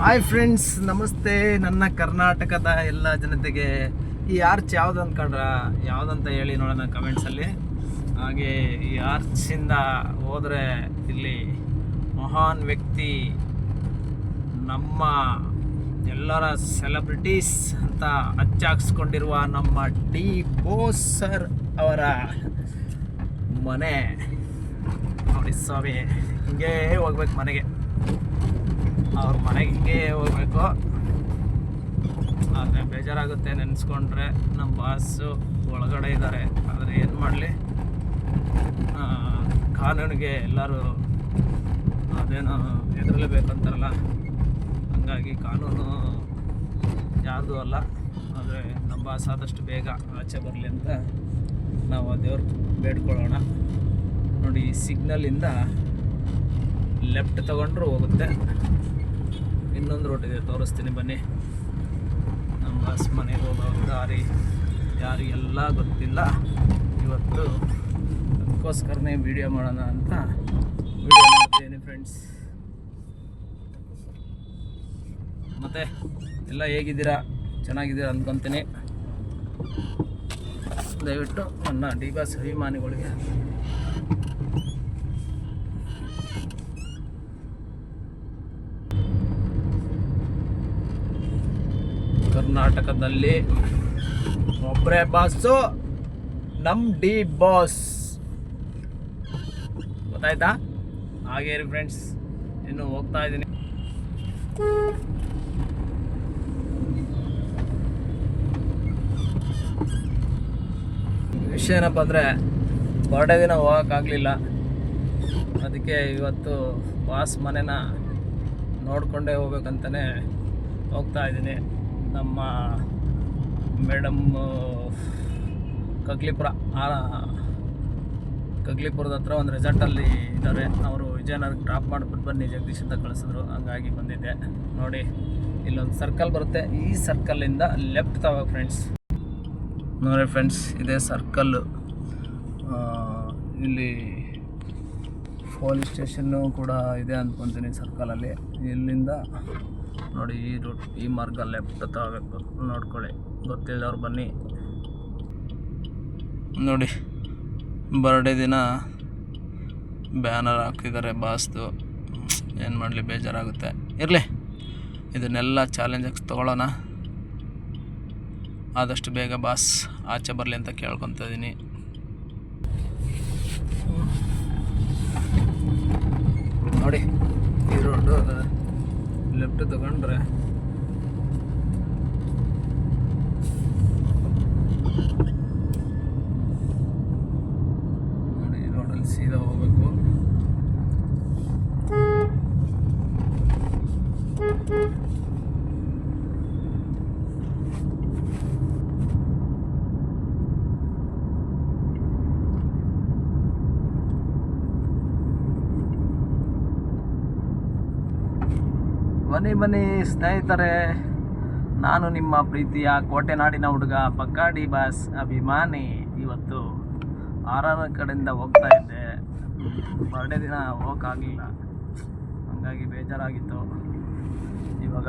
Hi friends, ನಮಸ್ತೆ. ನನ್ನ ಕರ್ನಾಟಕದ ಎಲ್ಲ ಜನತೆಗೆ ಈ ಆರ್ಚ್ ಯಾವ್ದು ಅಂದ್ಕೊಂಡ್ರ, ಯಾವುದಂತ ಹೇಳಿ ನೋಡೋಣ ಕಮೆಂಟ್ಸಲ್ಲಿ. ಹಾಗೆ ಈ ಆರ್ಚಿಂದ ಹೋದರೆ ಇಲ್ಲಿ ಮಹಾನ್ ವ್ಯಕ್ತಿ, ನಮ್ಮ ಎಲ್ಲರ ಸೆಲೆಬ್ರಿಟೀಸ್ ಅಂತ ಹಚ್ಚಾಕ್ಸ್ಕೊಂಡಿರುವ ನಮ್ಮ ಡಿ ಬೋಸ್ ಸರ್ ಅವರ ಮನೆ ನೋಡಿ ಸ್ವಾಮಿ. ಹಿಂಗೆ ಹೋಗ್ಬೇಕು ಮನೆಗೆ, ಅವ್ರ ಮನೆಗೆ ಹಿಂಗೆ ಹೋಗ್ಬೇಕು. ಆದರೆ ಬೇಜಾರಾಗುತ್ತೆ ನೆನೆಸ್ಕೊಂಡ್ರೆ. ನಮ್ಮ ಬಾಸು ಒಳಗಡೆ ಇದ್ದಾರೆ, ಆದರೆ ಏನು ಮಾಡಲಿ, ಕಾನೂನಿಗೆ ಎಲ್ಲರೂ ಅದೇನೋ ಎದುರಲೇಬೇಕಂತಾರಲ್ಲ, ಹಂಗಾಗಿ ಕಾನೂನು ಯಾರ್ದು ಅಲ್ಲ. ಆದರೆ ನಮ್ಮ ಬಾಸ್ ಆದಷ್ಟು ಬೇಗ ಆಚೆ ಬರಲಿ ಅಂತ ನಾವು ದೇವ್ರ ಬೇಡ್ಕೊಳ್ಳೋಣ. ನೋಡಿ, ಈ ಸಿಗ್ನಲಿಂದ ಲೆಫ್ಟ್ ತಗೊಂಡ್ರು ಹೋಗುತ್ತೆ. ಇನ್ನೊಂದು ರೋಡ್ ಇದೆ, ತೋರಿಸ್ತೀನಿ ಬನ್ನಿ. ನಮ್ಮ ಬಾಸ್ ಮನೆಗೆ ಹೋಗೋ ದಾರಿ ಯಾರಿಗೆಲ್ಲ ಗೊತ್ತಿಲ್ಲ. ಇವತ್ತು ಅದಕ್ಕೋಸ್ಕರನೇ ವಿಡಿಯೋ ಮಾಡೋಣ ಅಂತ ವಿಡಿಯೋ ಮಾಡ್ತೀನಿ ಫ್ರೆಂಡ್ಸ್. ಮತ್ತು ಎಲ್ಲ ಹೇಗಿದ್ದೀರಾ? ಚೆನ್ನಾಗಿದ್ದೀರಾ ಅಂದ್ಕೊತೀನಿ. ದಯವಿಟ್ಟು ನನ್ನ ಡಿ ಬಾಸ್ ಅಭಿಮಾನಿಗಳಿಗೆ ಕರ್ನಾಟಕದಲ್ಲಿ ಒಬ್ಬರೇ ಬಾಸು, ನಮ್ಮ ಡಿ ಬಾಸ್. ಗೊತ್ತಾಯ್ತಾ? ಹಾಗೇ ರೀ ಫ್ರೆಂಡ್ಸ್, ಇನ್ನು ಹೋಗ್ತಾ ಇದ್ದೀನಿ. ವಿಷಯ ಏನಪ್ಪ ಅಂದರೆ, ಬರ್ಡೇ ದಿನ ಹೋಗೋಕ್ಕಾಗಲಿಲ್ಲ. ಅದಕ್ಕೆ ಇವತ್ತು ಬಾಸ್ ಮನೆನ ನೋಡಿಕೊಂಡೇ ಹೋಗ್ಬೇಕಂತಲೇ ಹೋಗ್ತಾ ಇದ್ದೀನಿ. ನಮ್ಮ ಮೇಡಮ್ ಕಗ್ಲಿಪುರದ ಹತ್ರ ಒಂದು ರೆಸಾರ್ಟಲ್ಲಿ ಇದ್ದಾರೆ. ಅವರು ವಿಜಯನಗರಕ್ಕೆ ಡ್ರಾಪ್ ಮಾಡಿಬಿಟ್ಟು ಬನ್ನಿ ಜಗದೀಶ್ ಅಂತ ಕಳಿಸಿದ್ರು, ಹಂಗಾಗಿ ಬಂದಿದ್ದೆ. ನೋಡಿ, ಇಲ್ಲೊಂದು ಸರ್ಕಲ್ ಬರುತ್ತೆ, ಈ ಸರ್ಕಲ್ಲಿಂದ ಲೆಫ್ಟ್ ತಗೋ ಫ್ರೆಂಡ್ಸ್. ನೋಡಿ ಫ್ರೆಂಡ್ಸ್, ಇದೇ ಸರ್ಕಲ್ಲು. ಇಲ್ಲಿ ಪೊಲೀಸ್ ಸ್ಟೇಷನ್ನು ಕೂಡ ಇದೆ ಅಂದ್ಕೊತೀನಿ ಸರ್ಕಲಲ್ಲಿ. ಇಲ್ಲಿಂದ ನೋಡಿ, ಈ ರೂಟ್, ಈ ಮಾರ್ಗ ಲೆಫ್ಟ್ ತಗೋಬೇಕು. ನೋಡ್ಕೊಳ್ಳಿ, ಗೊತ್ತಿಲ್ಲದವ್ರು ಬನ್ನಿ. ನೋಡಿ, ಬರ್ಡೇ ದಿನ ಬ್ಯಾನರ್ ಹಾಕಿದ್ದಾರೆ ಬಾಸ್ದು. ಏನು ಮಾಡಲಿ, ಬೇಜಾರಾಗುತ್ತೆ. ಇರಲಿ, ಇದನ್ನೆಲ್ಲ ಚಾಲೆಂಜಾಗಿ ತೊಗೊಳ್ಳೋಣ. ಆದಷ್ಟು ಬೇಗ ಬಾಸ್ ಆಚೆ ಬರಲಿ ಅಂತ ಕೇಳ್ಕೊತ ಇದ್ದೀನಿ. ನೋಡಿ, ಈ ರೋಡು ಲೆಫ್ಟ್ ತಗೊಂಡ್ರೆ ನೋಡಿ, ಈ ರೋಡಲ್ಲಿ ಸೀದಾ ಹೋಗ್ಬೇಕು. ಬನ್ನಿ ಸ್ನೇಹಿತರೆ, ನಾನು ನಿಮ್ಮ ಪ್ರೀತಿಯ ಕೋಟೆನಾಡಿನ ಹುಡುಗ ಬಕ್ಕಾಡಿ ಬಾಸ್ ಅಭಿಮಾನಿ. ಇವತ್ತು ಆರಾನ ಕಡೆಯಿಂದ ಹೋಗ್ತಾ ಇದ್ದೆ. ಬರ್ಡೇ ದಿನ ಹೋಗೋಕ್ಕಾಗಲಿಲ್ಲ, ಹಂಗಾಗಿ ಬೇಜಾರಾಗಿತ್ತು. ಇವಾಗ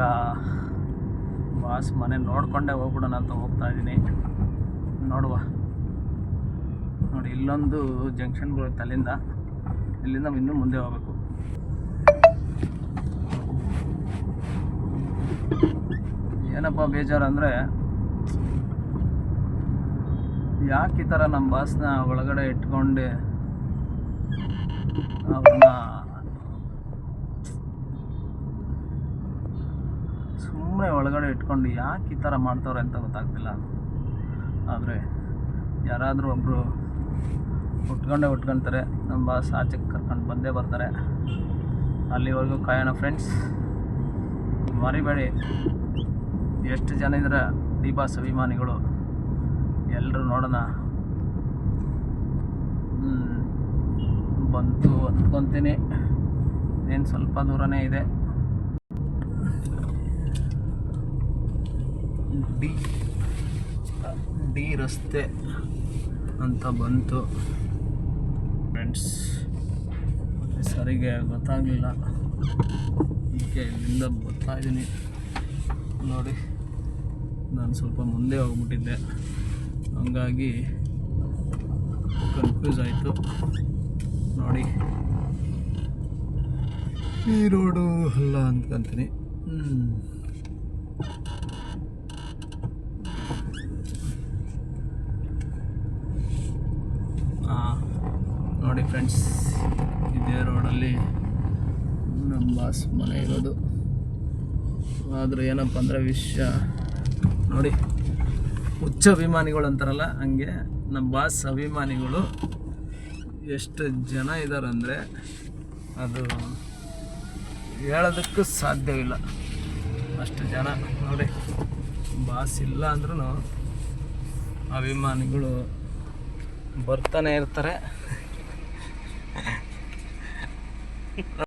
ಬಾಸ್ ಮನೆ ನೋಡಿಕೊಂಡೇ ಹೋಗ್ಬಿಡೋಣ ಅಂತ ಹೋಗ್ತಾ ಇದ್ದೀನಿ. ನೋಡುವ. ನೋಡಿ, ಇಲ್ಲೊಂದು ಜಂಕ್ಷನ್ ಬರುತ್ತೆ, ಇಲ್ಲಿಂದ ಇನ್ನೂ ಮುಂದೆ ಹೋಗಬೇಕು. ಏನಪ್ಪ ಬೇಜಾರು ಅಂದರೆ, ಯಾಕೆ ಈ ಥರ ನಮ್ಮ ಬಾಸ್ನ ಒಳಗಡೆ ಇಟ್ಕೊಂಡು ಅವ್ರನ್ನ ಸುಮ್ಮನೆ ಒಳಗಡೆ ಇಟ್ಕೊಂಡು ಯಾಕೆ ಈ ಥರ ಮಾಡ್ತವ್ರೆ ಅಂತ ಗೊತ್ತಾಗ್ತಿಲ್ಲ. ಆದರೆ ಯಾರಾದರೂ ಒಬ್ಬರು ಉಟ್ಕೊಂತಾರೆ. ನಮ್ಮ ಬಾಸ್ ಆಚೆಗೆ ಕರ್ಕೊಂಡು ಬಂದೇ ಬರ್ತಾರೆ. ಅಲ್ಲಿವರೆಗೂ ಕಾಯೋಣ ಫ್ರೆಂಡ್ಸ್. ಮರಿಬೇಡಿ, ಎಷ್ಟು ಜನ ಇದ್ರೆ ಡಿ ಬಾಸ್ ಅಭಿಮಾನಿಗಳು ಎಲ್ಲರೂ ನೋಡೋಣ. ಬಂತು ಅಂದ್ಕೊತೀನಿ, ಏನು ಸ್ವಲ್ಪ ದೂರನೇ ಇದೆ. ಡಿ ರಸ್ತೆ ಅಂತ ಬಂತು ಫ್ರೆಂಡ್ಸ್. ಸರಿಗೆ ಗೊತ್ತಾಗಲಿಲ್ಲ ಅದಕ್ಕೆ ಇಲ್ಲಿಂದ ಬರ್ತಾ ಇದ್ದೀನಿ. ನೋಡಿ, ನಾನು ಸ್ವಲ್ಪ ಮುಂದೆ ಹೋಗ್ಬಿಟ್ಟಿದ್ದೆ, ಹಂಗಾಗಿ ಕನ್ಫ್ಯೂಸ್ ಆಯಿತು. ನೋಡಿ, ಈ ರೋಡು ಅಲ್ಲ ಅಂದ್ಕೊಂತೀನಿ. ನೋಡಿ ಫ್ರೆಂಡ್ಸ್, ಇದೇ ರೋಡಲ್ಲಿ ನಮ್ಮ ಬಾಸ್ ಮನೆ ಇರೋದು. ಆದರೆ ಏನಪ್ಪ ಅಂದರೆ ವಿಷಯ ನೋಡಿ, ಹುಚ್ಚ ಅಭಿಮಾನಿಗಳು ಅಂತಾರಲ್ಲ, ಹಂಗೆ ನಮ್ಮ ಬಾಸ್ ಅಭಿಮಾನಿಗಳು ಎಷ್ಟು ಜನ ಇದ್ದಾರೆ ಅಂದರೆ ಅದು ಹೇಳೋದಕ್ಕೂ ಸಾಧ್ಯವಿಲ್ಲ, ಅಷ್ಟು ಜನ. ನೋಡಿ, ಬಾಸ್ ಇಲ್ಲ ಅಂದ್ರೂ ಅಭಿಮಾನಿಗಳು ಬರ್ತಾನೆ ಇರ್ತಾರೆ.